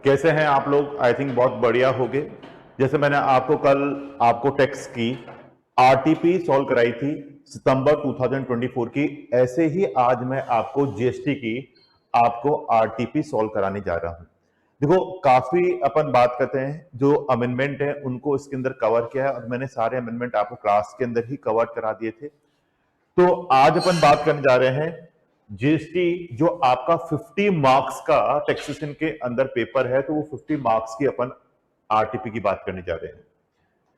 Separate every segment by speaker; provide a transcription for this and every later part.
Speaker 1: कैसे हैं आप लोग? आई थिंक बहुत बढ़िया होंगे। जैसे मैंने आपको कल टेक्स्ट की आरटीपी सॉल्व कराई थी सितंबर 2024 की, ऐसे ही आज मैं आपको जीएसटी की आपको आरटीपी सॉल्व कराने जा रहा हूं। देखो, काफी अपन बात करते हैं, जो अमेंडमेंट है उनको इसके अंदर कवर किया है और मैंने सारे अमेंडमेंट आपको क्लास के अंदर ही कवर करा दिए थे। तो आज अपन बात करने जा रहे हैं जीएसटी, जो आपका 50 मार्क्स का टैक्सेशन के अंदर पेपर है, तो वो 50 मार्क्स की अपन आरटीपी की बात करने जा रहे हैं।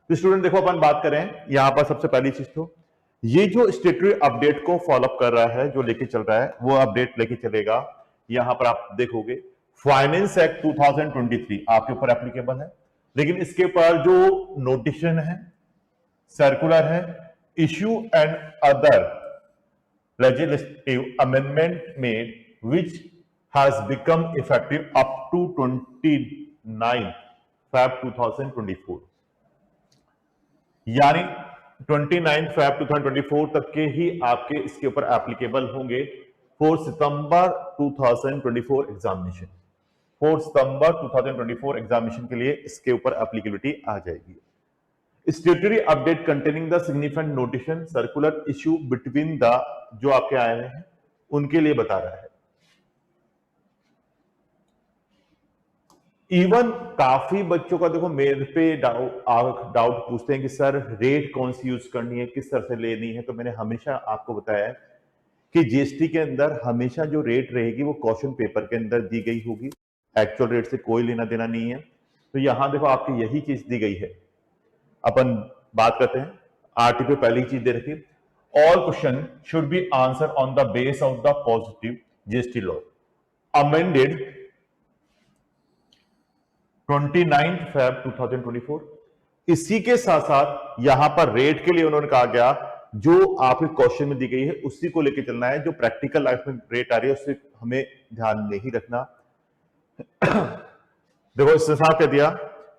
Speaker 1: तो स्टूडेंट देखो, अपन बात करें यहां पर सबसे पहली चीज, तो ये जो स्टेटरी अपडेट को फॉलोअप कर रहा है, जो लेके चल रहा है, वो अपडेट लेके चलेगा। यहां पर आप देखोगे फाइनेंस एक्ट 2023 आपके ऊपर एप्लीकेबल है, लेकिन इसके ऊपर जो नोटिफिकेशन है, सर्कुलर है, issue and other legislative amendment made which has become effective up to 29 Feb 2024, यानी 29 Feb 2024 तक के ही आपके इसके ऊपर एप्लीकेबल होंगे for September 2024 examination. For September 2024 examination के लिए इसके ऊपर एप्लीकेबिलिटी आ जाएगी। स्टेटरी update containing the significant notification circular issue between the, जो आपके आए हैं उनके लिए बता रहा है। इवन काफी बच्चों का देखो मेरे पे डाउट पूछते हैं कि सर रेट कौन सी यूज करनी है, किस तरह से लेनी है। तो मैंने हमेशा आपको बताया कि जीएसटी के अंदर हमेशा जो रेट रहेगी वो क्वेश्चन पेपर के अंदर दी गई होगी, एक्चुअल रेट से कोई लेना देना नहीं है। तो यहां देखो आपकी यही चीज दी गई है। अपन बात करते हैं आरटीपी, पहली चीज दे रखी, all question should be answer on the base of the positive GST law amended 29 Feb 2024। इसी के साथ साथ यहां पर रेट के लिए उन्होंने कहा गया, जो आपके क्वेश्चन में दी गई है उसी को लेकर चलना है। जो प्रैक्टिकल लाइफ में रेट आ रही है उससे हमें ध्यान नहीं रखना। देखो, इससे साफ कह दिया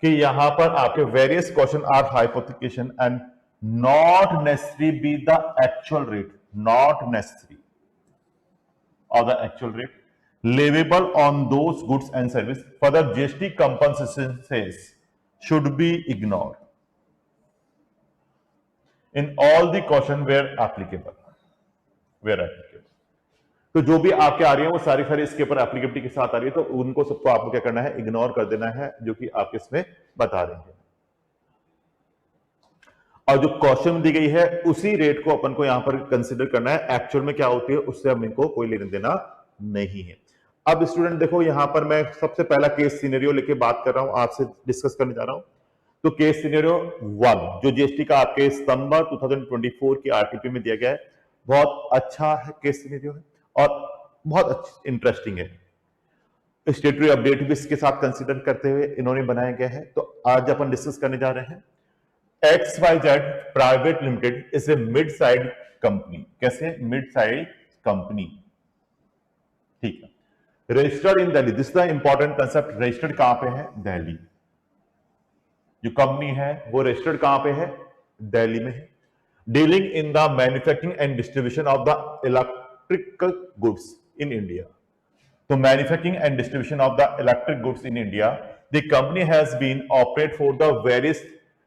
Speaker 1: कि यहां पर आपके various question are hypothetical and not necessary be the actual rate, not necessary और the actual rate leviable on those goods and service for the GST compensation should be ignored in all the question where applicable, तो जो भी आपके आ रही है वो सारी इसके ऊपर एप्लीकेबिलिटी के साथ आ रही है, तो उनको सबको आपको क्या करना है, इग्नोर कर देना है, जो कि आपके इसमें बता रहे हैं। और जो क्वेश्चन दी गई है उसी रेट को अपन को यहां पर कंसीडर करना है। एक्चुअल में क्या होती है उससे हम इनको कोई लेना देना नहीं है। अब स्टूडेंट देखो, यहां पर मैं सबसे पहला केस सिनेरियो लेके बात कर रहा हूं, आपसे डिस्कस करने जा रहा हूं। तो केस सिनेरियो 1 जो जीएसटी का आपके सितंबर 2024 की आरटीपी में दिया गया है, बहुत अच्छा है केस सिनेरियो है और बहुत इंटरेस्टिंग है। स्टेटरी अपडेट भी इसके साथ कंसीडर करते हुए इन्होंने बनाया गया है। तो आज अपन डिस्कस करने जा रहे हैं XYZ private limited is a mid side company. कैसे? मिड साइड कंपनी, ठीक है। Registered in Delhi, this the important concept. Registered कहां पे है? दिल्ली। जो कंपनी है वो रजिस्टर्ड कहां पे है? दिल्ली में है। Dealing in the manufacturing and distribution of the electrical goods in India. तो manufacturing and distribution of the electric goods in India, the company has been operate for the various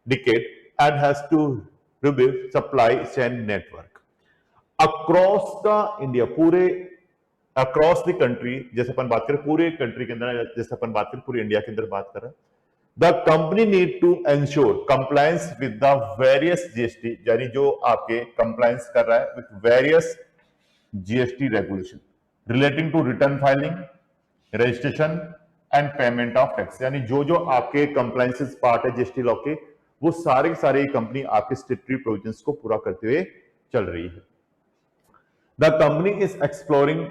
Speaker 1: decade and has to rebuild supply chain network across the India, पूरे across the country. जैसे अपन बात करें पूरे country के अंदर, जैसे अपन बात करें पूरे इंडिया के अंदर बात कर रहे हैं। The company need to ensure compliance with the various GST, यानी जो आपके कंप्लायंस कर रहा है with various GST regulation relating to return filing, registration and payment of tax, यानी जो जो आपके कंप्लायंसेस पार्ट है जीएसटी लॉ के, वो सारे सारे कंपनी आपके स्टेटरी प्रोविजंस को पूरा करते हुए चल रही है। The company is exploring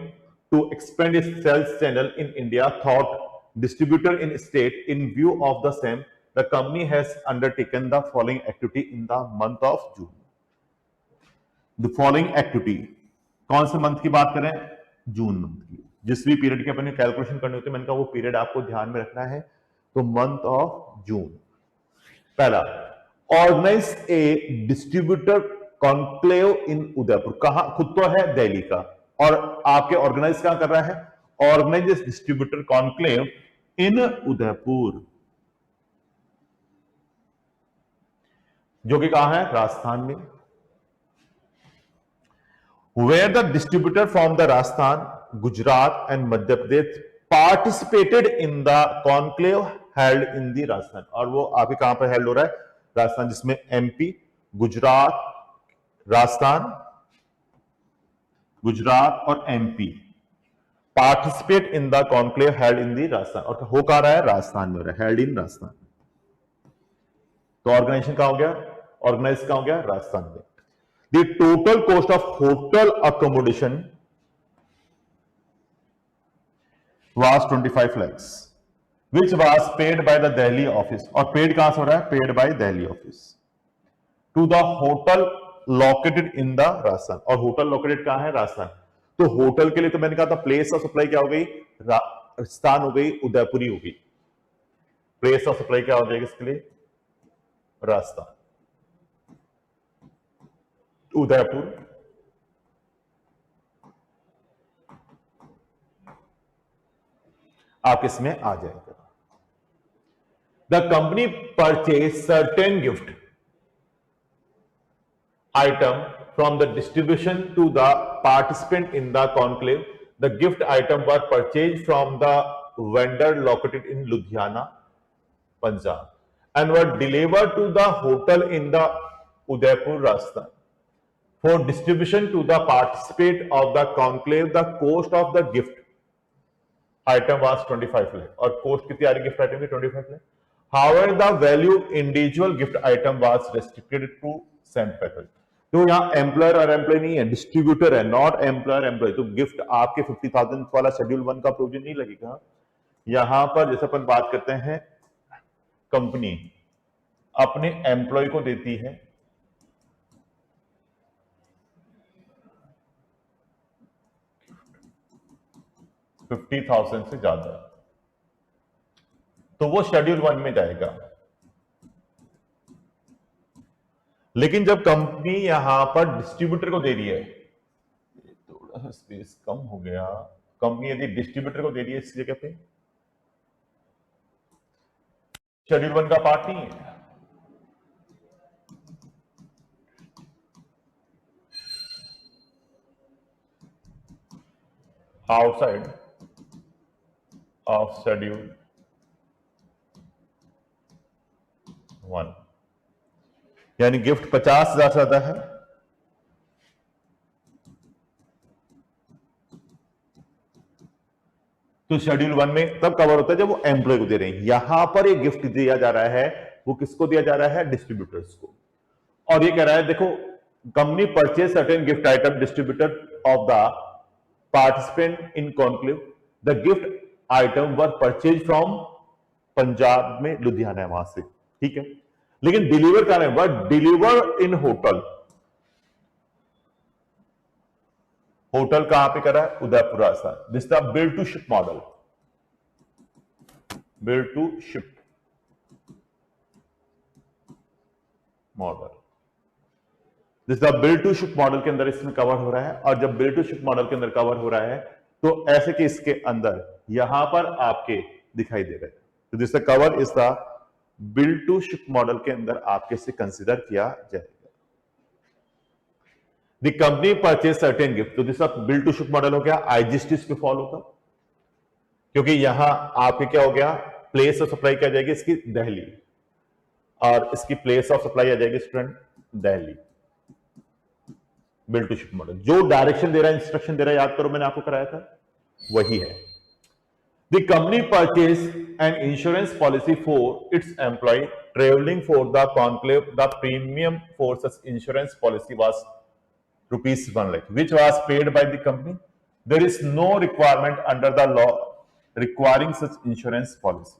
Speaker 1: to expand its sales channel in India through distributor in state. In view of the same, the company has undertaken the following activity in the month of June. The following activity कौन से month की बात करें? June month की। जिस भी period की अपन calculation करनी होती है, मैंने कहा वो पीरियड आपको ध्यान में रखना है। तो मंथ ऑफ जून, पहला, organise A distributor conclave in Udaipur. कहा? खुद तो है दिल्ली का, और आपके ऑर्गेनाइज कहां कर रहा है? Organise distributor conclave in Udaipur, जो कि कहां है, राजस्थान में। Where the distributor from the Rajasthan, Gujarat and Madhya Pradesh participated in the conclave held in the Rajasthan. और वो आपके कहां पर हेल्ड हो रहा है, राजस्थान, जिसमें एमपी, गुजरात, राजस्थान, गुजरात और MP participate in the conclave held in the Rajasthan. और हो कहां रहा है, राजस्थान में हो रहा है, हेल्ड इन राजस्थान। तो ऑर्गेनाइजेशन कहां हो गया, ऑर्गेनाइज कहां हो गया, राजस्थान में। The total cost of hotel accommodation was 25 lakhs, which was paid by the Delhi office। और पेड कहां से हो रहा है, paid by Delhi office to the hotel located in the Rajasthan. और होटल लोकेटेड कहां है, राजस्थान। तो होटल के लिए तो मैंने कहा था प्लेस ऑफ सप्लाई क्या हो गई, राजस्थान हो गई, उदयपुरी हो गई। प्लेस ऑफ सप्लाई क्या हो जाएगी इसके लिए, राजस्थान, उदयपुर। आप इसमें आ जाएगा। The company purchase certain gift item from the distribution to the participant in the conclave. The gift item were purchase from the vendor located in Ludhiana, Punjab and were delivered to the hotel in the Udaipur, Rajasthan for distribution to the participant of the conclave। The cost of the gift item was 25 lakh। और cost कितनी आ रही gift item की, 25 lakh। However, the value individual gift item was restricted to St. Patrick। तो यहाँ employer और employ नहीं है, distributor है, नॉट एम्प्लॉयर एम्प्लॉय। तो गिफ्ट आपके 50,000 वाला शेड्यूल 1 का प्रोविजन नहीं लगेगा। यहां पर जैसे अपन बात करते हैं, कंपनी अपने एम्प्लॉय को देती है 50,000 से ज्यादा, तो वो शेड्यूल 1 में जाएगा। लेकिन जब कंपनी यहां पर डिस्ट्रीब्यूटर को दे रही है, थोड़ा सा स्पेस कम हो गया, कंपनी यदि डिस्ट्रीब्यूटर को दे रही है इस जगह पे, शेड्यूल 1 का पार्ट नहीं है। आउटसाइड ऑफ शेड्यूल 1, यानी गिफ्ट 50,000 से ज्यादा है, तो शेड्यूल 1 में तब कवर होता है जब वो एम्प्लॉय को दे रहे हैं। यहां पर ये गिफ्ट दिया जा रहा है, वो किसको दिया जा रहा है, डिस्ट्रीब्यूटर्स को। और ये कह रहा है, देखो, company purchase certain gift item distributor of the participant in conclave. The gift item were purchase from Punjab में, लुधियाना है वहां से, ठीक है। लेकिन डिलीवर कहां है, वह डिलीवर इन होटल। होटल कहां पे करा है, Udaipur, Rajasthan. This the build to ship model, build to ship model, this the build to ship model के अंदर इसमें कवर हो रहा है। और जब बिल्ड टू शिप मॉडल के अंदर कवर हो रहा है, तो ऐसे कि इसके अंदर यहां पर आपके दिखाई दे रहे हैं, तो this the cover is the build to ship model के अंदर आपके से कंसिडर किया जाएगा। The company purchase certain gift, तो this build to ship model हो गया, आईजीएसटी पे फॉलो होगा, क्योंकि यहां आपके क्या हो गया, प्लेस ऑफ सप्लाई क्या जाएगी इसकी, दिल्ली, और इसकी प्लेस ऑफ सप्लाई आ जाएगी student, Delhi. Build to ship model जो डायरेक्शन दे रहा है, इंस्ट्रक्शन दे रहा है, याद करो मैंने आपको कराया था, वही है। The company purchase an insurance policy for its employee travelling for the conclave. The premium for such insurance policy was rupees 1 lakh, which was paid by the company। There is no requirement under the law requiring such insurance policy।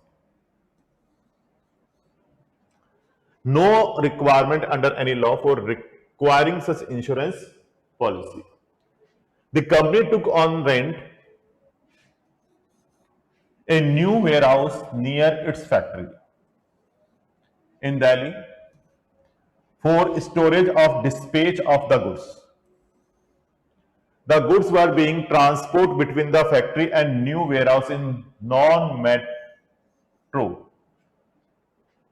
Speaker 1: No requirement under any law for requiring such insurance policy। The company took on rent a new warehouse near its factory in Delhi for storage of dispatch of the goods। The goods were being transported between the factory and new warehouse in true.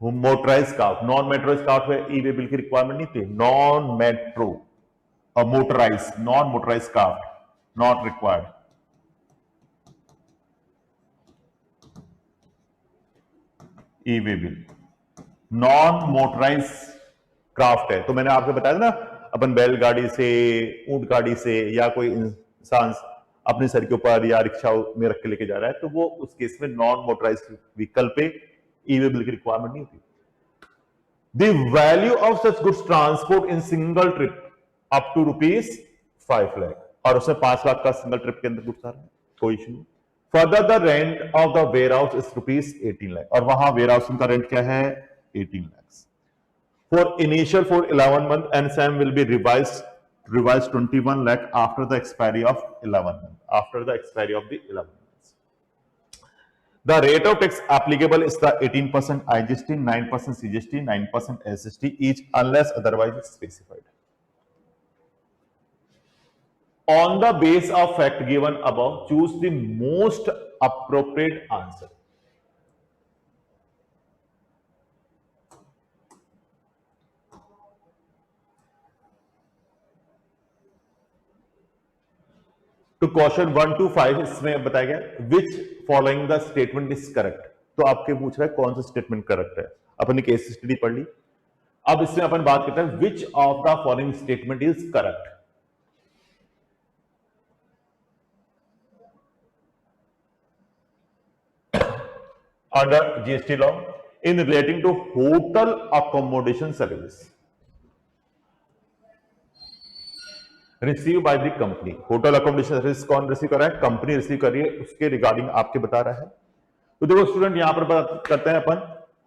Speaker 1: Motorise cart, non motorise cart में e way bill की requirement नहीं थी। Non metro और motorise, non motorise cart not required. E way bill non motorise craft है। तो मैंने आपको बताया ना, अपन बैलगाड़ी से, ऊंट गाड़ी से, या कोई इंसान अपने सर के ऊपर या रिक्शा में रख के लेके जा रहा है, तो वो उस केस में नॉन मोटराइज व्हीकल पे ई वे बिल की रिक्वायरमेंट नहीं होती। The value of such goods transport in single trip up to ₹5 lakh, और उसमें 5 लाख का सिंगल ट्रिप के अंदर गुड्स आ रहा है, कोई इशू नहीं। Further the rent of the ware house is ₹18 lakh, और वहां वेयर हाउस का रेंट क्या है? 18 lakhs for initial for 11 month and same will be revised 21 lakh after the expiry of 11 month, after the expiry of the 11 months. The rate of tax applicable is the 18% IGST, 9% CGST, 9% SGST each unless otherwise specified. On the base of fact given above, choose the most appropriate answer. तो question 1 to 5 इसमें बताया गया which following the statement is correct. तो आपके पूछ रहा है कौन सा स्टेटमेंट करेक्ट है। अपन ने केस स्टडी पढ़ ली। अब इसमें अपन बात करते हैं विच of the following statement is correct. under GST law in relating to hotel accommodation service receive by the company. Hotel accommodation service कौन रिसीव कर रहा है? कंपनी रिसीव कर रही है, उसके रिगार्डिंग आपके बता रहा है। तो देखो स्टूडेंट, यहां पर बात करते हैं अपन,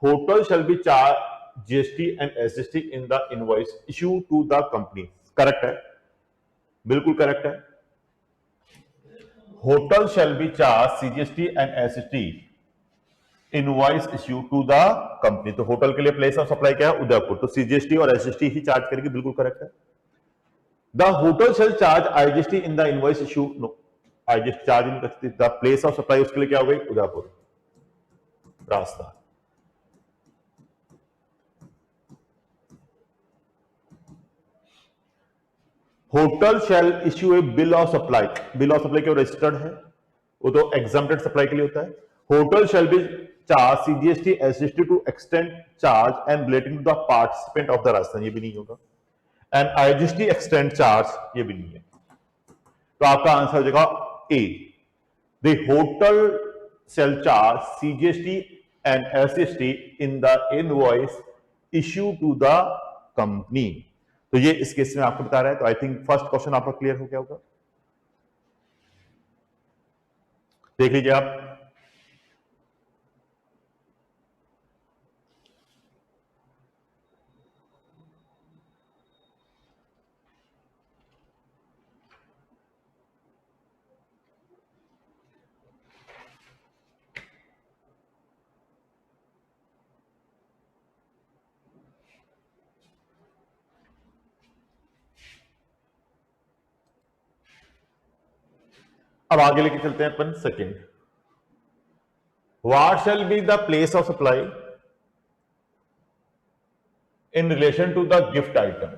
Speaker 1: hotel shall be charge GST and SGST in the invoice issue to the company. Correct है, बिल्कुल करेक्ट है। Hotel shall be charge CGST and SGST invoice issue to the company. तो होटल के लिए प्लेस ऑफ सप्लाई क्या है? उदयपुर, तो CGST और एसजीएसटी ही चार्ज करेगी, बिल्कुल करेक्ट है। The hotel shall charge IGST in the invoice issue. No, IGST charge नहीं कर सकती। The place of supply उसके लिए क्या हो गई? Udaipur, Rajasthan. Hotel shall issue a bill of supply. Bill of supply क्यों रजिस्टर्ड है? वो तो एग्जम्प्टेड सप्लाई के लिए होता है। Hotel shall be charge CGST SGST to extend charge and relating to the participant of the Rajasthan, ये भी नहीं होगा। एंड आईजीएसटी एक्सटेंड चार्ज, ये भी नहीं है। तो आपका आंसर हो जाएगा A, the hotel shall charge CGST and SGST in the invoice issue to the company. तो ये इस केस में आपको बता रहा है। तो आई थिंक फर्स्ट क्वेश्चन आपका क्लियर हो गया होगा। देख लीजिए आप, अब आगे लेके चलते हैं अपन second. What shall be the place of supply in relation to the gift item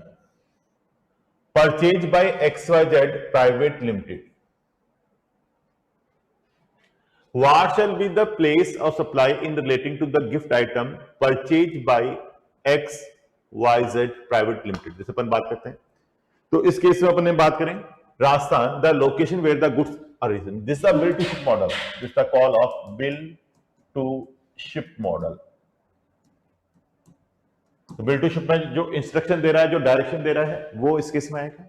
Speaker 1: purchased by XYZ Private Limited. What shall be the place of supply in relating to the gift item purchased by XYZ Private Limited? जैसे अपन बात करते हैं, तो इस case में अपन बात करें Rajasthan, the location where the goods are originated. This is the bill to ship model. This is the call of bill to ship model. तो बिल टू शिप में जो इंस्ट्रक्शन दे रहा है, जो डायरेक्शन दे रहा है, वो इस केस में आएगा।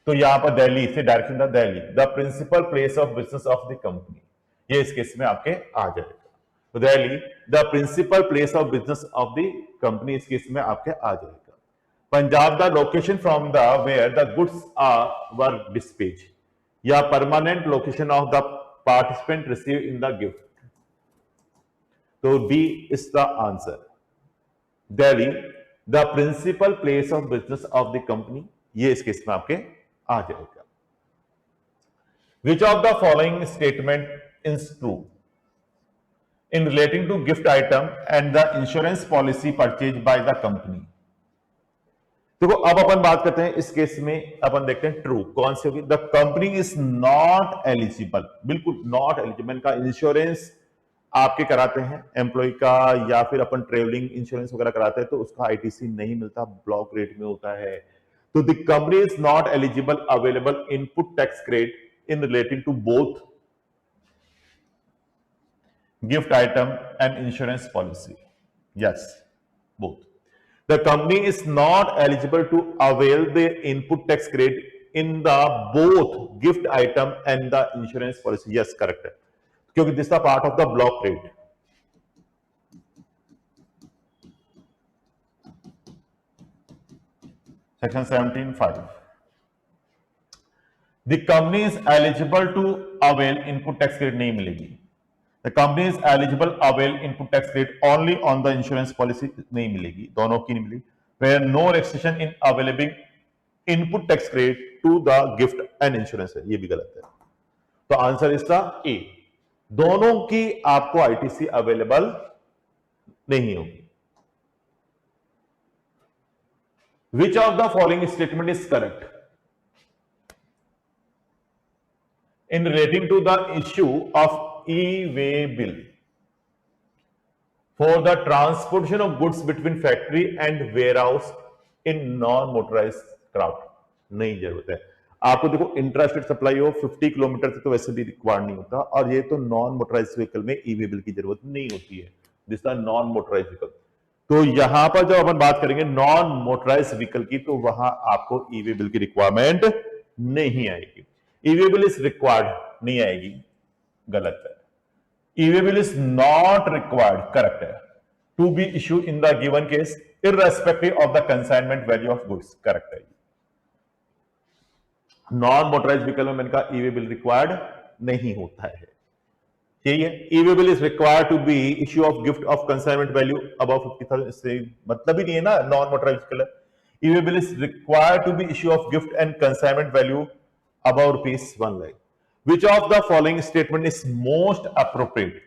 Speaker 1: तो यहां पर दिल्ली से डायरेक्शन था, Delhi the principal place of business of the company, ये इस केस में आपके आ जाएगा। तो Delhi the principal place of business of the company, इस केस में आपके आ जाएगा। Punjab the location from the where the goods are were dispatch, या permanent location of the participant receive in the gift. तो D is the answer. Delhi the principal place of business of the company, ये इस case में आपके आ जाएगा। Which of the following statement is true? In relating to gift item and the insurance policy purchase by the company. देखो अब अपन बात करते हैं इस केस में, अपन देखते हैं ट्रू कौन सी होगी। The company is not eligible, बिल्कुल नॉट एलिजिबल का इंश्योरेंस आपके कराते हैं एम्प्लॉय का, या फिर अपन ट्रेवलिंग इंश्योरेंस वगैरह कराते हैं तो उसका आईटीसी नहीं मिलता, ब्लॉक रेट में होता है। तो the company is not eligible available input tax credit in relating to both gift item and insurance policy. Yes, both. The company is not eligible to avail the input tax credit in the both gift item and the insurance policy. Yes, correct. क्योंकि this is the part of the block rate. Section 17(5). The company is eligible to avail input tax credit नहीं मिलेगी। The company is eligible avail input tax credit only on the insurance policy नहीं मिलेगी, दोनों की नहीं मिलेगी। Where no restriction in availing input tax credit to the gift and insurance है, ये भी गलत है। तो आंसर इसका ए, दोनों की आपको आईटीसी अवेलेबल नहीं होगी। Which of the following statement is correct in relating to the issue of e-way bill for the transportation of goods between factory and warehouse in non-motorized craft? नहीं जरूरत है आपको। देखो इंट्रास्टेट सप्लाई हो 50 kilometre से तो वैसे भी रिक्वायर्ड नहीं होता, और ये तो नॉन मोटराइज व्हीकल में ई-वे बिल की जरूरत नहीं होती है, this is non motorise vehicle. तो यहां पर जब अपन बात करेंगे नॉन मोटराइज व्हीकल की, तो वहां आपको ई-वे बिल की रिक्वायरमेंट नहीं आएगी। ई-वे बिल इज रिक्वायर्ड नहीं आएगी, गलत है। E-way bill is not required, correct है। To be issue in the given case irrespective of the consignment value of goods, correct है। नॉन मोटराइज व्हीकल में मैंने कहा ई-वे बिल रिक्वायर्ड नहीं होता है, यही है। E-way bill is required to be issue of gift of consignment value above 50,000, इससे मतलब ही नहीं है ना, नॉन मोटराइज व्हीकल है। E-way bill is required to be issue of gift and consignment value above rupees 1 lakh. Which of the following statement is most appropriate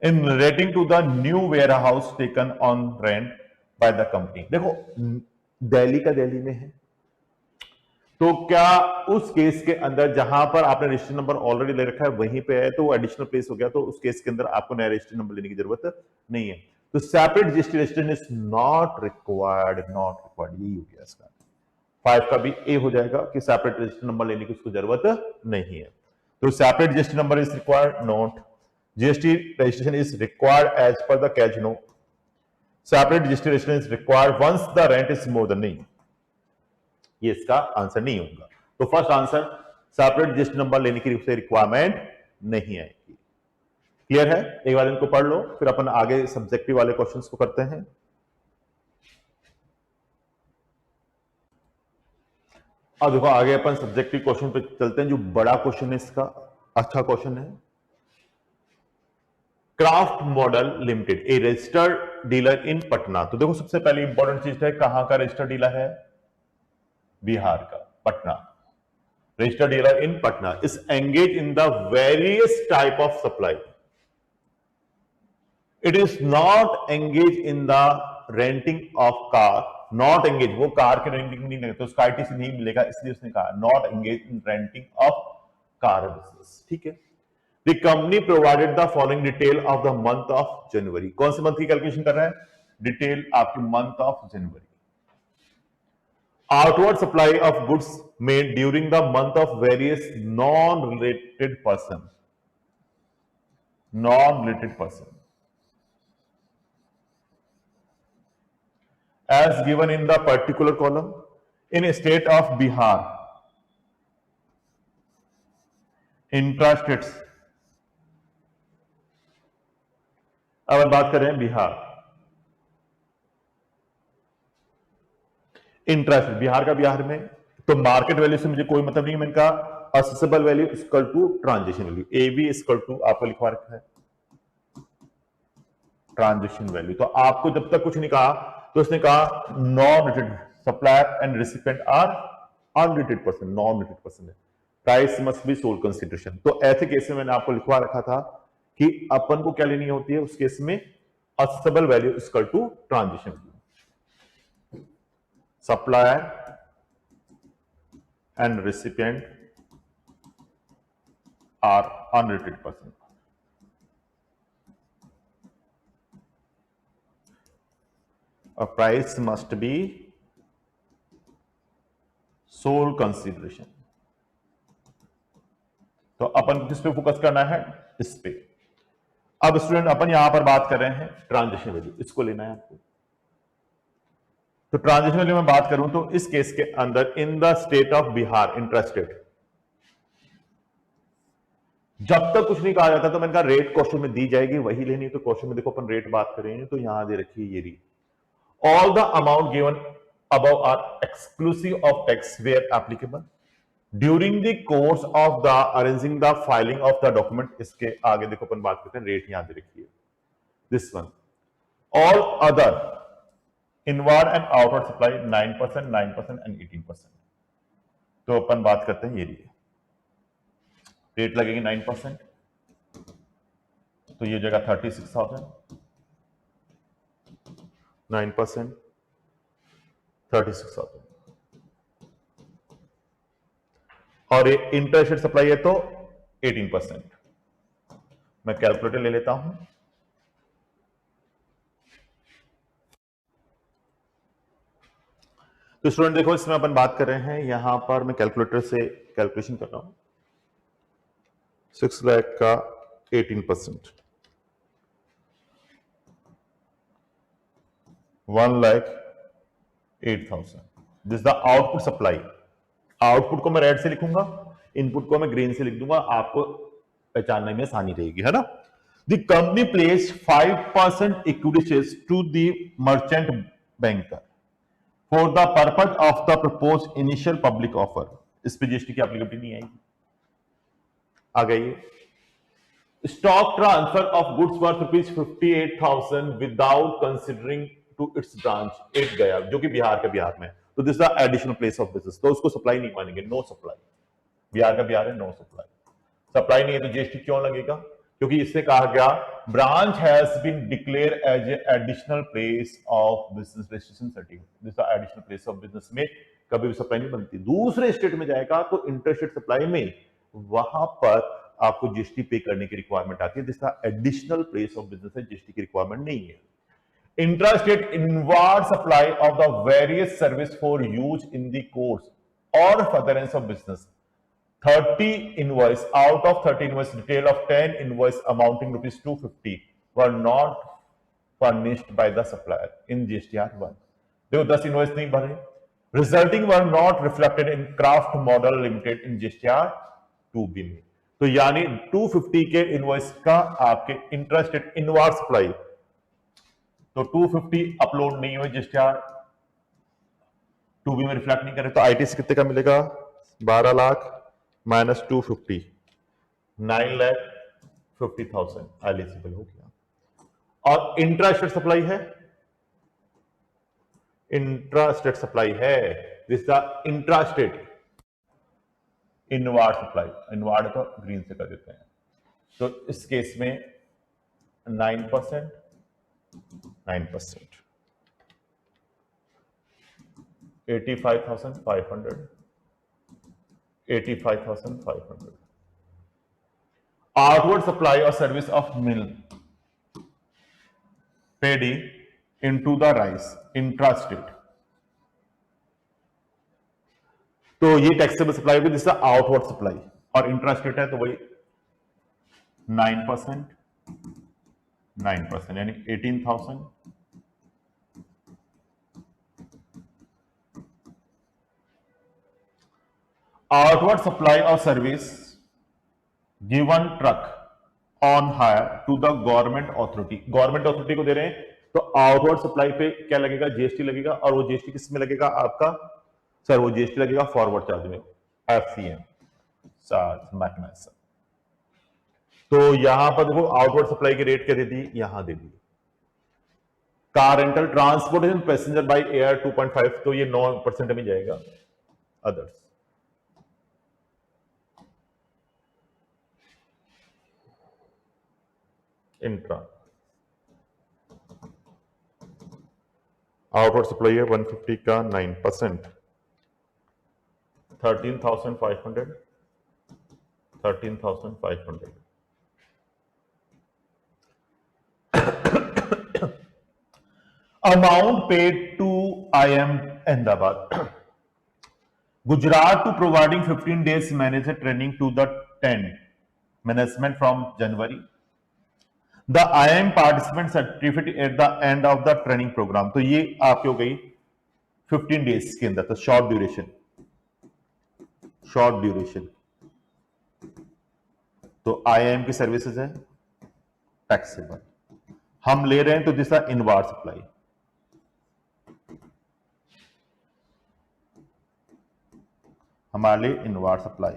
Speaker 1: in relating to the new warehouse taken on rent by the company? देखो दिल्ली का दिल्ली में है, तो क्या उस case के अंदर जहां पर आपने रजिस्टर नंबर ऑलरेडी ले रखा है वहीं पे है, तो एडिशनल प्लेस हो गया, तो उस केस के अंदर आपको नया रजिस्टर नंबर लेने की जरूरत नहीं है। तो separate registration is not required, यही हो गया इसका। 5 का भी ए हो जाएगा कि सेपरेट रजिस्टर नंबर लेने की उसको जरूरत नहीं है। तो separate register number is required, not. GST registration is required as per the catch no. Separate registration is required once the rent is more than, नहीं, ये इसका आंसर नहीं होगा। तो first answer separate register number लेने की requirement नहीं आएगी। क्लियर है? एक बार इनको पढ़ लो, फिर अपन आगे सब्जेक्टिव वाले क्वेश्चंस को करते हैं। अब देखो आगे अपन सब्जेक्टिव क्वेश्चन पे चलते हैं, जो बड़ा क्वेश्चन है इसका, अच्छा क्वेश्चन है। Craft model limited a registered dealer इन पटना। तो देखो सबसे पहले इंपॉर्टेंट चीज है, कहां का रजिस्टर्ड डीलर है? बिहार का, Patna. Registered dealer in Patna is engage in the various type of supply. It is not engage in the renting of car, not engage, वो कार के रेंटिंग नहीं लगे तो उसका आईटीसी नहीं मिलेगा, इसलिए उसने कहा not engage in renting of car business. ठीक है। The company provided the following detail of the month of January. कौन से मंथ की कैलकुलेशन कर रहा है? डिटेल आपके month of January. Outward supply of goods made during the month of various non related person, non related person as given in the particular column in a state of Bihar, intrastates। अब बात करें Bihar, intrastate, Bihar का बिहार में, तो market value से मुझे कोई मतलब नहीं है। मैंने कहा assessable value equal to transaction value, A B equal to आपको लिखवा रखा है ट्रांजेक्शन वैल्यू। तो आपको जब तक कुछ नहीं कहा तो उसने कहा non related, supplier and recipient are unrelated person, non related person है। Price must be sold consideration. तो ऐसे केस में मैंने आपको लिखवा रखा था कि अपन को क्या लेनी होती है उस केस में, assessable value equal to transition value. Supplier and recipient are unrelated person. A price must be sole consideration। तो अपन किस पे फोकस करना है, इस पे। अब स्टूडेंट अपन यहां पर बात कर रहे हैं ट्रांजिशन वैल्यू, इसको लेना है आपको। तो ट्रांजिशन वैल्यू में बात करूं तो इस केस के अंदर in the state of Bihar interested, जब तक कुछ नहीं कहा जाता तो मैंने कहा रेट क्वेश्चन में दी जाएगी वही लेनी। तो क्वेश्चन में देखो अपन रेट बात करेंगे तो यहां दे रखी है ये रही, all the amount given above are exclusive of tax where applicable during the course of the arranging the filing of the document। इसके आगे देखो अपन बात करते हैं रेट यहां दे रखी है, this one all other inward and outward supply 9%, 9% and 18%। तो अपन बात करते हैं ये रही रेट लगेगी 9%, तो ये जगह 36,000, 9% 36,000, और ये इंटरेस्ट सप्लाई है तो 18%। मैं कैलकुलेटर ले लेता हूं। तो स्टूडेंट देखो इसमें अपन बात कर रहे हैं, यहां पर मैं कैलकुलेटर से कैलकुलेशन कर रहा हूं। 6 लाख का 18%, 1,08,000। This the output supply. Output को मैं रेड से लिखूंगा, इनपुट को मैं ग्रीन से लिख दूंगा, आपको पहचानने में आसानी रहेगी, है ना। The company place 5% equity shares to the merchant banker for the purpose of the propose initial public offer. इस पे जीएसटी की एप्लीकेबिलिटी नहीं आएगी। आ गई stock transfer of goods worth ₹58,000 without considering to its branch. एक गया जो कि बिहार के बिहार में, तो this the additional place of business, तो उसको सप्लाई नहीं मानेंगे, नो सप्लाई। बिहार का बिहार है, नो सप्लाई। सप्लाई नहीं है तो जीएसटी क्यों लगेगा, क्योंकि इससे कहा गया branch has been declare as a additional place of business registration certificate. This the additional place of business में कभी भी सप्लाई नहीं बनती। दूसरे स्टेट में जाएगा तो इंटरस्टेट सप्लाई में वहां पर आपको जीएसटी पे करने की रिक्वायरमेंट आती है। This the additional place of business है, जीएसटी की रिक्वायरमेंट नहीं है। Intrastate inward supply of the various service for use in the course or furtherance of business. 30 invoice out of 30 invoice, detail of 10 invoice amounting ₹250 were not furnished by the supplier in GSTR 1। देखो 10 invoice नहीं भरे, resulting were not reflected in Craft Model Limited in GSTR 2B में। तो यानी 250 के invoice का आपके interested inward supply, तो 250 अपलोड नहीं हुए जीएसटीआर 2B में रिफ्लेक्ट नहीं करे, तो आईटीसी कितने का मिलेगा, 12 लाख माइनस 250, 9,50,000 एलिजिबल हो गया। और इंट्रास्टेट सप्लाई है, इंट्रास्टेट सप्लाई है, this the intrastate inward supply. Inward को ग्रीन से कर देते हैं, तो इस केस में 9%, 85,500, 85,500। आउटवर्ड सप्लाई और service of mill pedi into the rice intrastate, तो ये टैक्सेबल सप्लाई भी जिसका आउटवर्ड सप्लाई, और इंट्रास्टेट है तो वही 9%, 9% यानी 18,000। आउटवर्ड सप्लाई और service given truck on hire to the government authority. Government authority को दे रहे हैं तो आउटवर्ड सप्लाई पे क्या लगेगा, जीएसटी लगेगा, और वो जीएसटी किस में लगेगा आपका सर, वो जीएसटी लगेगा फॉरवर्ड चार्ज में, एफसीएम चार्ज मैकेनिज्म। तो यहां पर देखो आउटवर्ड सप्लाई की रेट क्या दे दी, यहां दे दी। Car rental transportation passenger by air 2.5, तो ये 9% में जाएगा। अदर्स इंट्रा आउटवर्ड सप्लाई है 150 का 9%, 13,500, 13,500। Amount paid to IM Ahmedabad, Gujarat to providing 15 days manager training to the 10 management from January. The IM participant certificate at the end of the training program. तो ये आपकी हो गई 15 days के अंदर, तो शॉर्ट ड्यूरेशन, शॉर्ट ड्यूरेशन। तो IIM की सर्विसेज है टैक्सेबल, हम ले रहे हैं तो दिस इनवार्ड सप्लाई, हमारे लिए इनवार्ड सप्लाई।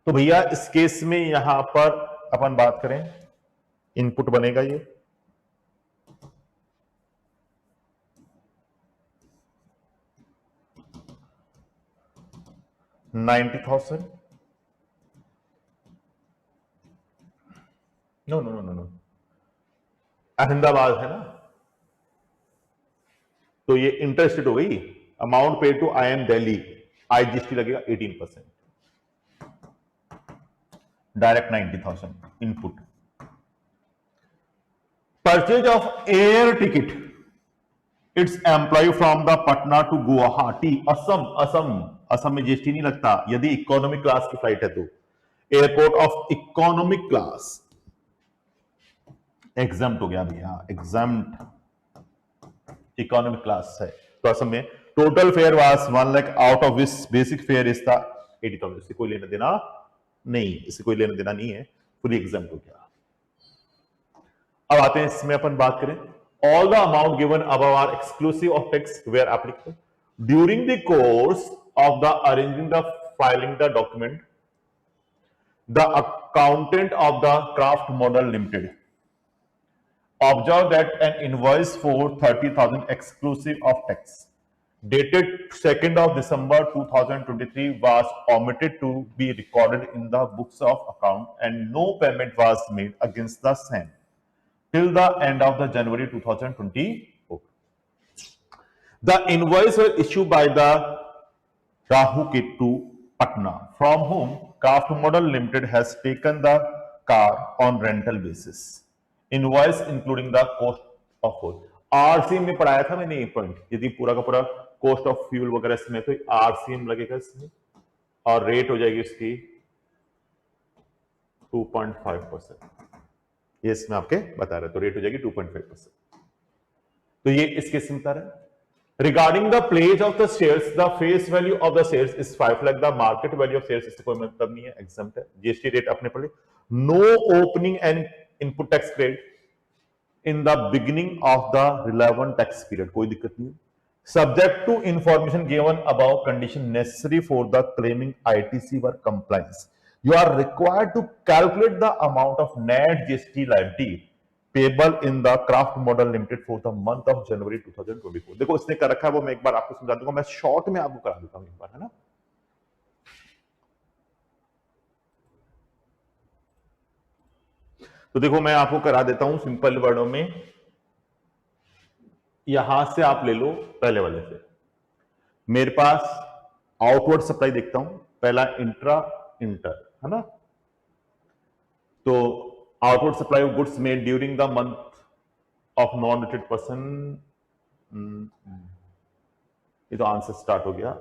Speaker 1: तो भैया इस केस में यहां पर अपन बात करें, इनपुट बनेगा ये 90,000, no no no no, Ahmedabad है ना, तो ये इंटरेस्टेड हो गई। Amount paid to IIM Delhi, IGST लगेगा 18%, direct 90,000 input. Purchase of air ticket, its employ from the Patna to Guwahati, Assam, Assam में GST नहीं लगता यदि इकोनॉमिक क्लास की फ्लाइट है तो। Airport of economic class exempt हो गया भैया, एग्जाम्प्ट इकोनॉमिक क्लास है तो असम में। Total fair was 1 lakh, out of which basic fair is the 80,000। इससे कोई लेना देना नहीं, इससे कोई लेना देना नहीं है, फुली एग्जाम्प्ट हो गया। अब आते हैं इसमें अपन बात करें, all the amount given above are exclusive of tax where applicable. During the course of the arranging the filing the document, the accountant of the Craft Model Limited observed that an invoice for 30,000 exclusive of tax dated 2nd of December 2023 was omitted to be recorded in the books of account and no payment was made against the same till the end of the January 2024. The invoice was issued by the Rahuketu Patna, from whom Craft Model Limited has taken the car on rental basis. Invoice including the cost of fuel. RCM में पढ़ाया था मैंने ये point, यदि पूरा का पूरा cost of fuel वगैरह इसमें तो RCM लगेगा इसमें, और रेट हो जाएगी इसकी 2.5%। ये इसमें आपके बता रहे, तो रेट हो जाएगी 2.5%। तो ये इसके सिंपल है। Regarding the pledge of the shares, the face value of the shares is 5 lakh, the market value of shares इससे कोई मतलब नहीं है, एग्जम्प्ट है। GST रेट अपने पढ़े। No opening and input tax credit in the beginning of the relevant tax period, कोई दिक्कत नहीं है। Subject to information given about condition necessary for the claiming ITC work compliance, you are required to calculate the amount of net GST liability payable in the Craft Model Limited for the month of January 2024। देखो इसने कर रखा है, वो मैं एक बार आपको समझा दूंगा, मैं शॉर्ट में आपको करा देता हूं एक बार, है ना। तो देखो मैं आपको करा देता हूं सिंपल वर्डों में, यहां से आप ले लो पहले वाले से। मेरे पास आउटवर्ड सप्लाई देखता हूं, पहला इंट्रा इंटर, है ना। तो outward supply of goods made during the month of non related person, ये तो आंसर स्टार्ट हो गया,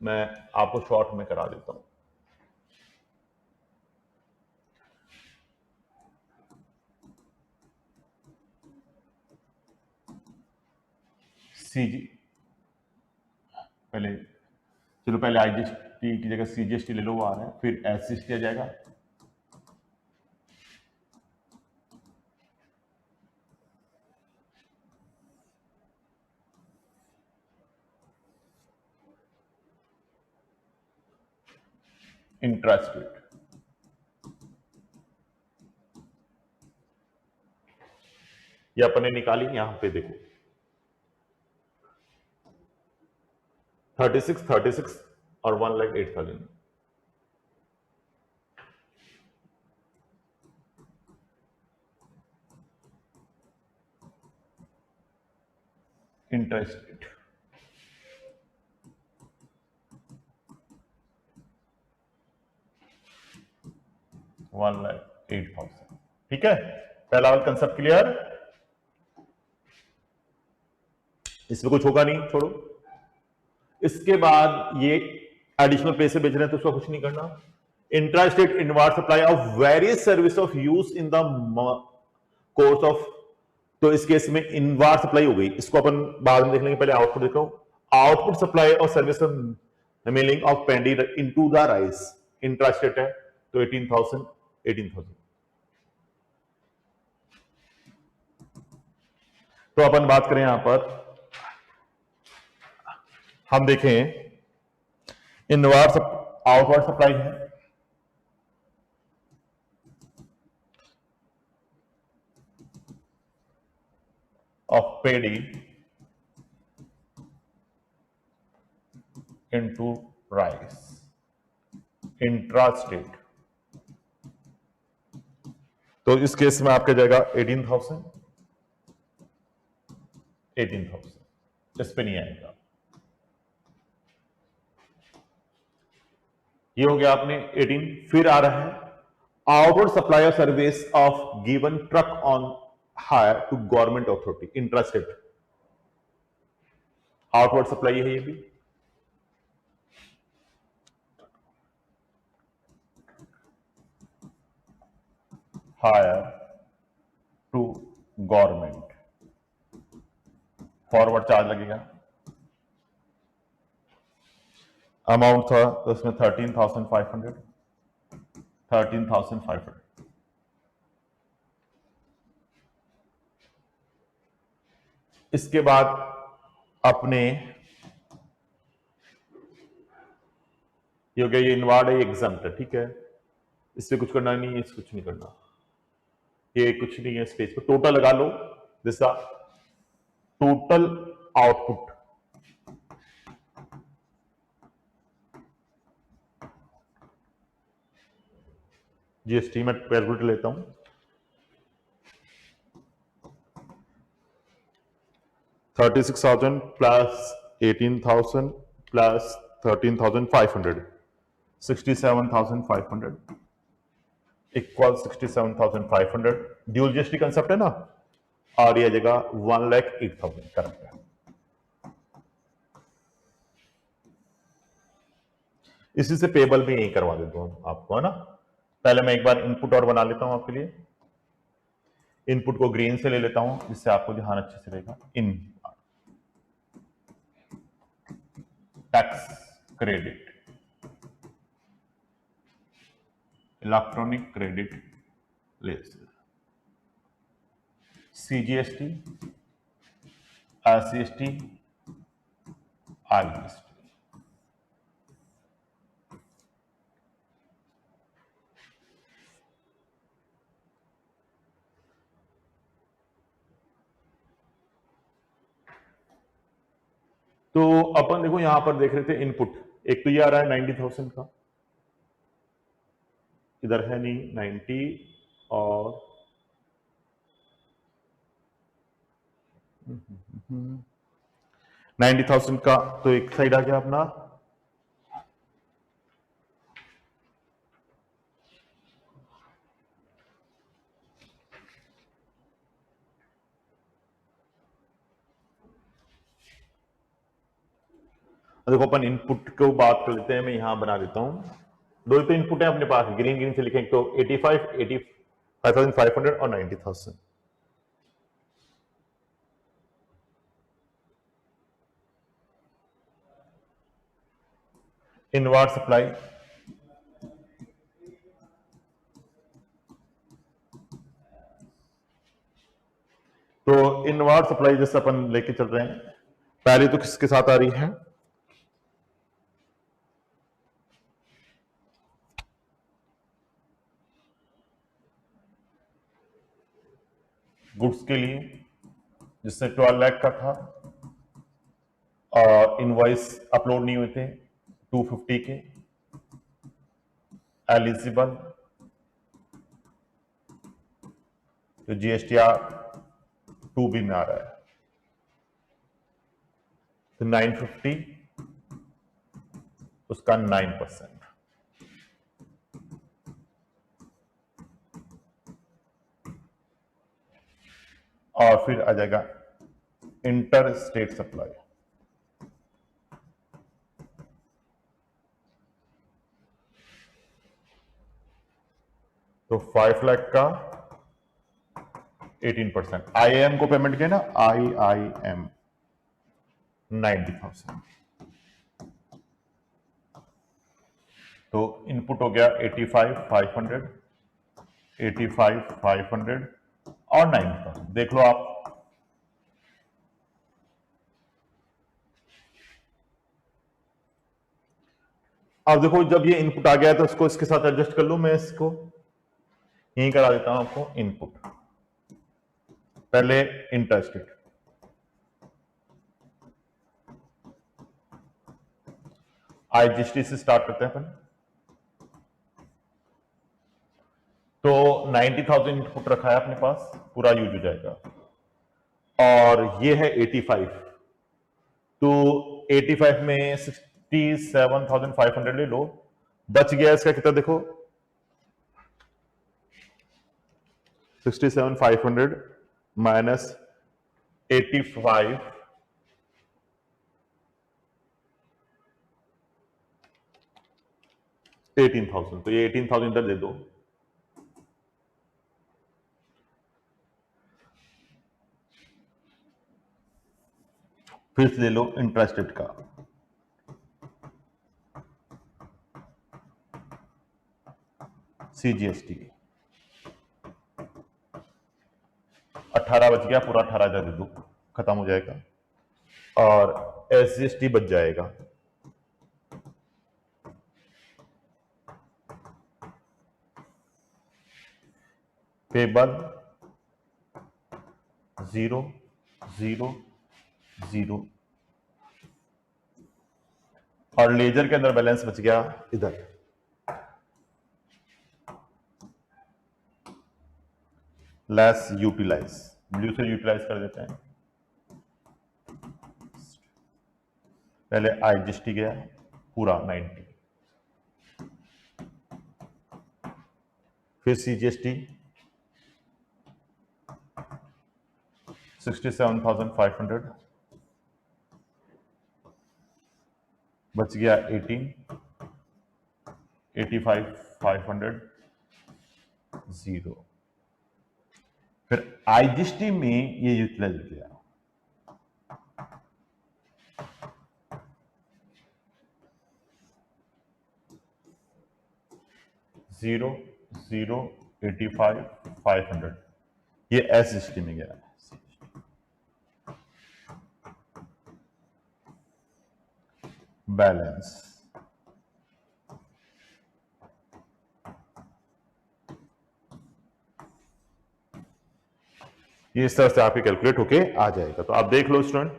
Speaker 1: मैं आपको शॉर्ट में करा देता हूं। CG पहले, चलो पहले IGST की जगह CGST ले लो, वो आ रहा है, फिर SGST आ जाएगा, इंट्रास्ट रेट, ये अपने निकाली, यहां पे देखो 36 और 1,08,000। Interest rate 1,08,000। ठीक है, पहला वाला कंसेप्ट क्लियर। इसमें कुछ होगा नहीं, छोड़ो। इसके बाद ये एडिशनल पैसे बेच रहे हैं तो उसका कुछ नहीं करना। Intrastate inward supply of various service of use in the course of, तो इस केस में इनवार्ड सप्लाई हो गई, इसको अपन बाद में देख लेंगे, पहले आउटपुट देखो। आउटपुट सप्लाई और service milling of paddy into the rice, intrastate है तो 18,000। तो अपन बात करें यहां पर, हम देखें इनवार्ड आउटवर्ड सप्लाई है, of paddy into rice, intrastate, तो इस केस में आपका जाएगा 18,000, इस पे नहीं आएगा। ये हो गया आपने 18। फिर आ रहा है outward supply of service of given truck on hire to government authority, intrastate outward supply है ये भी। Hire to government, forward charge लगेगा। अमाउंट था तो उसमें 13,500। इसके बाद अपने ये हो गया, ये इनवार्ड है, ये एग्जम्प्ट है, ठीक है, इससे कुछ करना नहीं है, इससे कुछ नहीं करना, ये कुछ नहीं है, स्पेस पे टोटल लगा लो, दिस टोटल आउटपुट। जीएसटी में कैलकुलेटर लेता हूं, 36,000 plus 18,000 plus 13,500, 67,500 equal 67,500। Dual GST concept है ना, और ये जगह 1,08,000 करेक्ट है। इसी से पेबल भी यही करवा देता हूं आपको, है ना। पहले मैं एक बार इनपुट और बना लेता हूं आपके लिए, इनपुट को ग्रीन से ले लेता हूं जिससे आपको ध्यान अच्छे से रहेगा। इन tax credit, electronic credit list, CGST, SC ST, IGST. तो अपन देखो यहां पर देख रहे थे इनपुट, एक तो ये आ रहा है 90,000 का, इधर है नहीं 90, और 90,000 का तो एक साइड आ गया अपना, देखो अपन इनपुट को बात कर लेते हैं, मैं यहां बना देता हूं, दो तो इनपुट है अपने पास, ग्रीन ग्रीन से लिखेंगे तो 85,500 और 90,000। इनवार्ड सप्लाई तो इनवार्ड सप्लाई जैसे अपन लेके चल रहे हैं, पहले तो किसके साथ आ रही है, गुड्स के लिए जिससे 12 लाख का था, और इनवॉइस अपलोड नहीं हुए थे 250 के, एलिजिबल, तो जीएसटीआर 2B में आ रहा है। तो 950 उसका 9%, और फिर आ जाएगा इंटर स्टेट सप्लाई। तो 5 लाख का 18%। आईआईएम को पेमेंट किया ना, आईआईएम 90,000। तो इनपुट हो गया 85,500, 85,500 और 90,000। देख लो आप, अब देखो जब ये इनपुट आ गया तो इसको इसके साथ एडजस्ट कर लूं, मैं इसको यहीं करा देता हूं आपको इनपुट। पहले इंटरेस्टेड, आईजीएसटी से स्टार्ट करते हैं अपन। तो 90,000 इनपुट रखा है अपने पास, पूरा यूज हो जाएगा, और ये है 85। तो 85 में 67,500 ले लो, बच गया इसका कितना देखो, 67,500 माइनस 85, 18,000। तो ये 18,000 इधर दे दो, फिर ले लो इंटरेस्टेड का, सीजीएसटी 18 बच गया, पूरा 18,000 दे दो, खत्म हो जाएगा, और एसजीएसटी बच जाएगा। पेबल 0 0 0, और लेजर के अंदर बैलेंस बच गया इधर, लेस यूटिलाइज, ब्लू से यूटिलाइज कर देते हैं। पहले आईजीएसटी गया पूरा 90, फिर सीजीएसटी 67,500, बच गया 18, 85,500 0, फिर आईजीएसटी में ये यूटिलाइज हो गया, जीरो 0 85,500, ये एसजीएसटी में गया। बैलेंस ये इस तरह से आपके कैलकुलेट होके आ जाएगा। तो आप देख लो स्टूडेंट,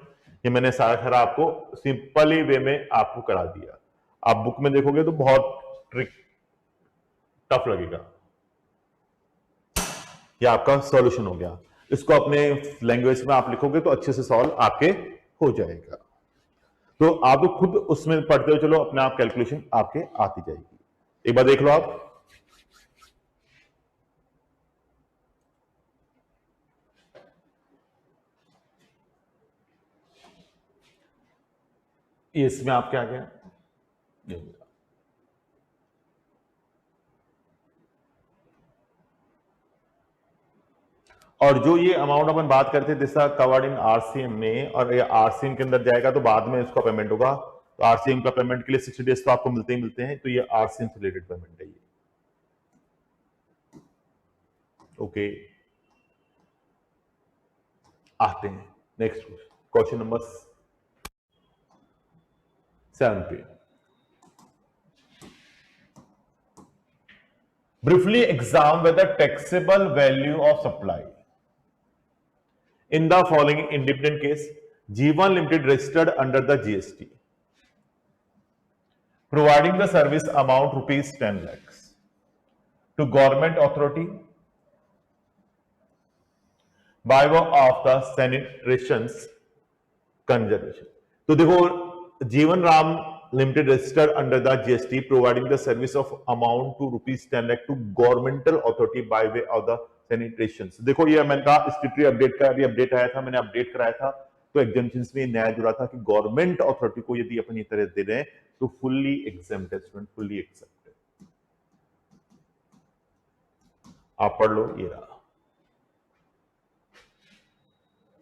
Speaker 1: ये मैंने सारा आपको सिंपली वे में आपको करा दिया। आप बुक में देखोगे तो बहुत ट्रिक टफ लगेगा। ये आपका सॉल्यूशन हो गया, इसको अपने लैंग्वेज में आप लिखोगे तो अच्छे से सॉल्व आपके हो जाएगा। तो आप खुद उसमें पढ़ते हुए चलो, अपने आप कैलकुलेशन आपके आती जाएगी। एक बार देख लो आप, इसमें आप क्या गया, और जो ये अमाउंट अपन बात करते थे दिस कवर्ड इन आरसीएम में, और ये आरसीएम के अंदर जाएगा तो बाद में इसका पेमेंट होगा। तो आरसीएम का पेमेंट के लिए 60 डेज तो आपको मिलते ही मिलते हैं, तो ये आरसीएम से रिलेटेड पेमेंट है ये। ओके, आते हैं नेक्स्ट क्वेश्चन नंबर 7 पे। Briefly examine whether taxable value of supply in the following independent case: G1 Limited registered under the GST, providing the service amount rupees 10 lakhs to government authority by way of the sanitation's conservation. तो देखो, Jeevan Ram limited registered under the GST providing the service of amount to ₹10 lakh to governmental authority by way of the sanitation. देखो ये मैंने कहा स्टेटरी update का भी update आया था, मैंने अपडेट कराया था, तो एग्जामिनेशन में नया जुड़ा था कि गवर्नमेंट अथॉरिटी को यदि अपन ये तरह दे रहे हैं तो फुल्ली एग्जाम्प्ट है स्टूडेंट, फुल्ली एग्जाम्प्ट है। आप पढ़ लो, ये रहा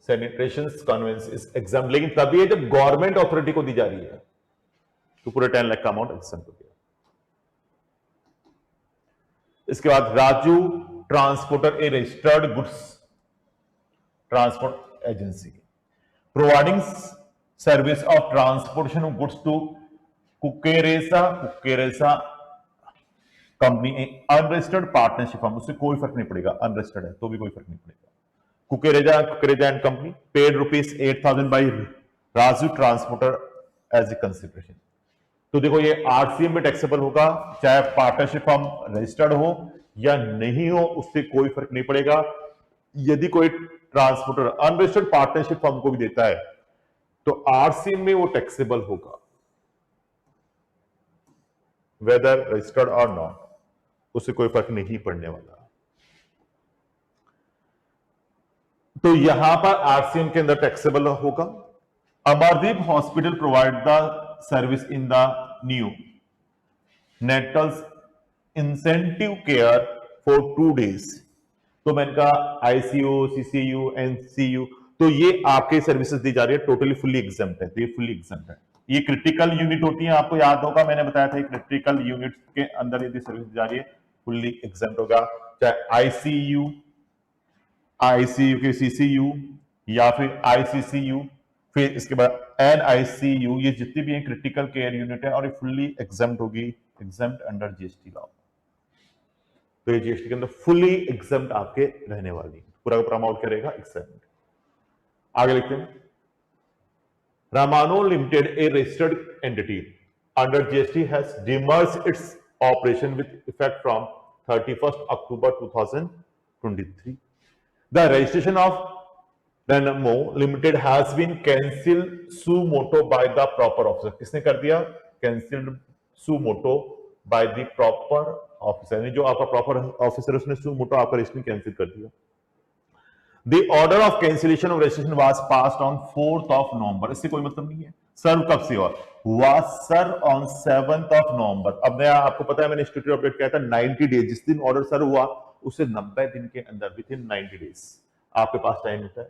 Speaker 1: सैनिटेशन कन्वेंस इज एग्जाम, लेकिन तभी है जब गवर्नमेंट अथॉरिटी को दी जा रही है तो पूरे 10 लाख का अमाउंट एग्जाम हो गया। इसके बाद Raju transporter a registered goods transport agency providing service of transportation of goods to Kukreja company unregistered partnership firm, उससे कोई फर्क नहीं पड़ेगा, अनरजिस्टर्ड है तो भी कोई फर्क नहीं पड़ेगा। Kukreja and company paid ₹8,000 by Raju transporter as a consideration. तो देखो ये आरसीएम में टैक्सेबल होगा, चाहे पार्टनरशिप फर्म रजिस्टर्ड हो या नहीं हो, उससे कोई फर्क नहीं पड़ेगा। यदि कोई ट्रांसपोर्टर अनरजिस्टर्ड पार्टनरशिप फर्म को भी देता है तो आरसीएम में वो टैक्सेबल होगा, वेदर रजिस्टर्ड और नॉट, उससे कोई फर्क नहीं पड़ने वाला। तो यहां पर आरसीएम के अंदर टैक्सेबल होगा। Amardeep hospital provide the service in the neonatal intensive care for 2 days। तो मैंने कहा आईसीयू, सीसीयू, एनसीयू, तो ये आपके सर्विसेज दी जा रही है, टोटली फुल्ली एग्जाम्प्ट है, तो ये फुल्ली एग्जाम्प्ट है। ये क्रिटिकल यूनिट होती है, आपको याद होगा मैंने बताया था क्रिटिकल यूनिट के अंदर यदि सर्विस दी जा रही है फुल्ली एग्जाम्प्ट होगा, चाहे आईसीयू के सीसीयू या फिर आईसीसीयू, फिर इसके बाद एनआईसीयू, ये जितनी भी हैं क्रिटिकल केयर यूनिट है और ये फुल्ली एग्जाम्प्ट होगी, एग्जाम्प्ट अंडर जीएसटी लॉ। तो ये जीएसटी के अंदर फुल्ली एग्जाम्प्ट आपके रहने वाली, पूरा का पूरा अमाउंट करेगा एग्जाम्प्ट। आगे लिखते हैं, Ramano limited a registered entity under GST has demerged its operation with effect from 31 October 2023। The registration of Renamo Limited has been cancelled suo motu by the proper officer। किसने कर दिया? Cancelled suo motu by the proper officer, जो आपका proper officer उसने suo motu आपका registration cancel कर दिया। The order of cancellation of registration was passed on 4th of November। इससे कोई मतलब नहीं है। सर्व कब से हुआ? Was served on 7th of November। अब नया आपको पता है मैंने स्टेटस अपडेट किया था 90 डेज, जिस दिन ऑर्डर सर्व हुआ उससे 90 दिन के अंदर विथिन 90 डेज आपके पास टाइम होता है।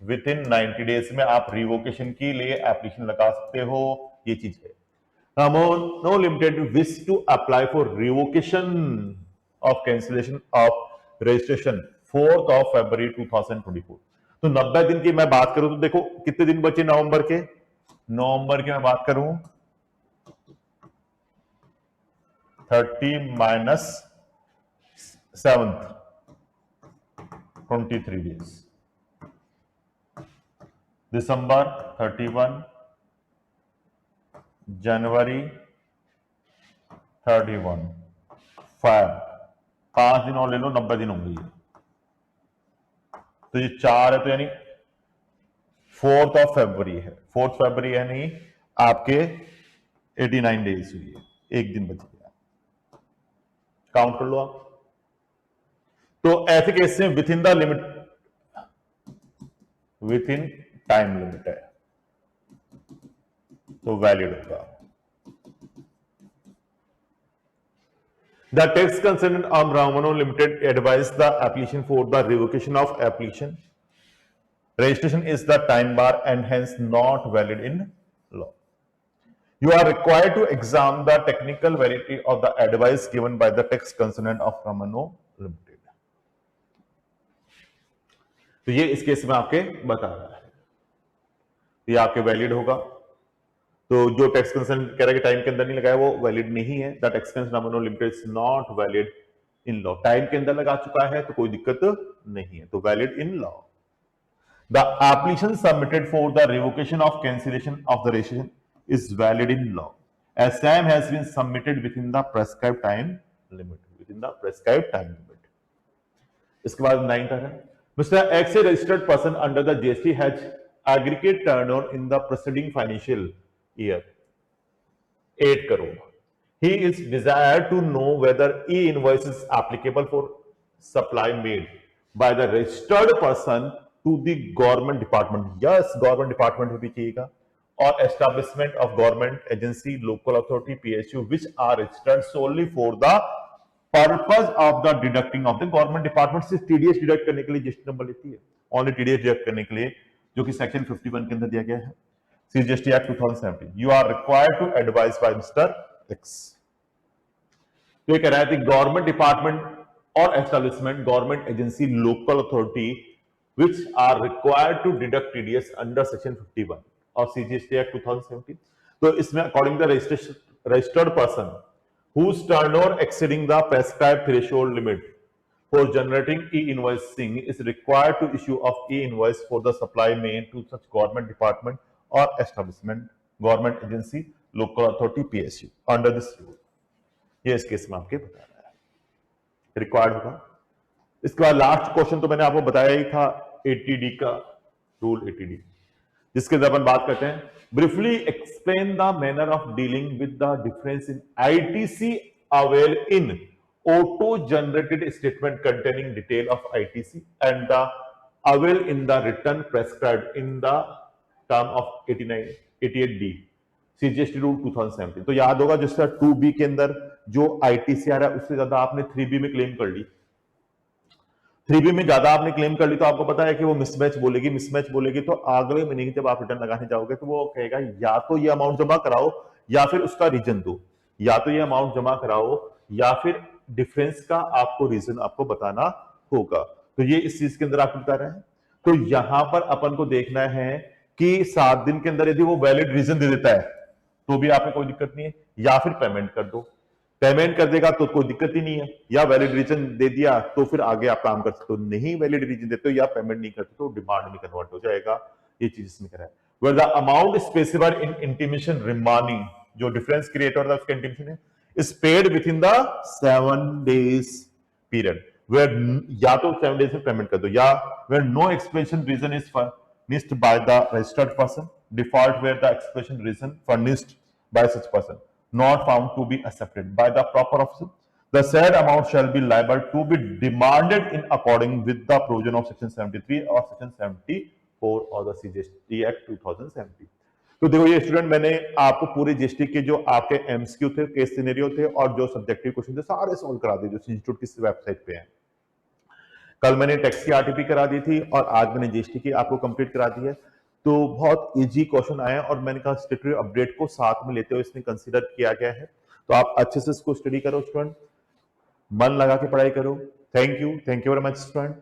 Speaker 1: विथिन 90 डेज में आप रिवोकेशन के लिए एप्लीकेशन लगा सकते हो, ये चीज है। Ramano limited wish to apply for revocation of cancellation of registration 4th of February 2024। तो 90 दिन की मैं बात करूं तो देखो कितने दिन बचे नवंबर के मैं बात करूं 30 माइनस 7th 23 डेज। दिसंबर 31, जनवरी 31, फैब 5 दिन और ले लो, 90 दिन होंगे। तो ये 4 है तो यानी 4th of February है, 4th February यानी आपके 89 डेज हुई है, एक दिन बच गया, काउंट कर लो आप। तो ऐसे केस में with in the limit, with in time limit है तो वैलिड होगा। The tax concerned on Ramano Limited advised the application for the revocation of application. Registration is the time bar and hence not valid in law. You are required to examine the technical validity of the advice given by the tax concerned of Ramano Limited. तो ये इस case में आपके बता रहा है, ये आपके वैलिड होगा। तो जो टैक्स कंसर्न कह रहा है कि टाइम के अंदर नहीं लगाया वो वैलिड नहीं है। The tax concern Ramano limited is not valid in law. Time के अंदर लगा चुका है तो कोई दिक्कत नहीं है, तो valid in law. The application submitted for the revocation of cancellation of the registration is valid in law as time has been submitted within the prescribed time limit, within the prescribed time limit. इसके बाद 9th है, mister X a registered person under the GST has aggregate turnover in the preceding financial year 8 crore. He is desired to know whether e-invoice is applicable for supply made by the registered person to the government department. Yes, government department में भी चाहिएगा, or establishment of government agency, local authority, PSU, which are registered solely for the purpose of the deducting of the government department से TDS deduct करने के लिए GST number लेती है, only TDS deduct करने के लिए, जो कि सेक्शन 51 के अंदर दिया गया है CGST Act 2017. You are required to advise by Mr. X. तो ये कह रहा है कि गवर्नमेंट डिपार्टमेंट और establishment, government agency, local authority which are required to deduct TDS under section 51 of CGST Act 2017. तो इसमें according to the registered person whose turnover exceeding the prescribed threshold limit for generating e-invoicing is required to issue of e-invoice for the supply made to such government department or establishment, government agency, local authority, PSU under this rule. ये इस case में आपके बता रहा है required होगा। इसके बाद लास्ट क्वेश्चन तो मैंने आपको बताया ही था, 80D का रूल 80D, जिसके अंदर अपन बात करते हैं। Briefly explain the manner of dealing with the difference in ITC avail in auto generated statement containing detail of ITC and the avail in the return prescribed in the term of 88D CGST rule 2017। तो याद होगा जिस तरह 2B के अंदर जो ITC आ रहा है उससे ज्यादा आपने 3B में क्लेम कर ली, 3B में ज्यादा आपने क्लेम कर ली तो आपको पता है कि वो मिसमैच बोलेगी, मिसमैच बोलेगी तो अगले महीने जब आप रिटर्न लगाने जाओगे तो वो कहेगा या तो ये अमाउंट जमा कराओ या फिर उसका रीजन दो, या तो ये अमाउंट जमा कराओ या फिर डिफरेंस का आपको रीजन आपको बताना होगा। तो ये इस चीज के अंदर आपको बता रहे हैं। तो यहां पर अपन को देखना है कि 7 दिन के अंदर यदि वो वैलिड रीजन दे देता है तो भी आपको कोई दिक्कत नहीं है, या फिर पेमेंट कर दो, पेमेंट कर देगा तो कोई दिक्कत ही नहीं है, या वैलिड रीजन दे दिया तो फिर आगे आप काम कर सकते हो, नहीं वैलिड रीजन देते हो या पेमेंट नहीं करते तो डिमांड में कन्वर्ट हो जाएगा। ये चीज इसमें करा है। Where the amount specified in intimation remaining, जो डिफरेंस क्रिएट हो रहा है उसका इंटीमेशन है, is paid within the 7 days period, where या तो 7 days में पेमेंट कर दो, या where no explanation reason is furnished by the registered person, default where the explanation reason furnished by such person not found to be accepted by the proper officer, the said amount shall be liable to be demanded in according with the provision of section 73 or section 74 of the CGST Act 2017। तो देखो ये student मैंने आपको पूरे GST के जो आपके MCQ थे, केस सिनेरियो थे और जो सब्जेक्टिव क्वेश्चन थे सारे सॉल्व करा दिए जो इंस्टीट्यूट की वेबसाइट पे हैं। कल मैंने टैक्स की आरटीपी करा दी थी और आज मैंने जीएसटी की आपको कंप्लीट करा दी है। तो बहुत इजी क्वेश्चन आए और मैंने कहा स्टेटरी अपडेट को साथ में लेते हुए इसमें कंसीडर किया गया है। तो आप अच्छे से इसको स्टडी करो स्टूडेंट, मन लगा के पढ़ाई करो। Thank you very much student.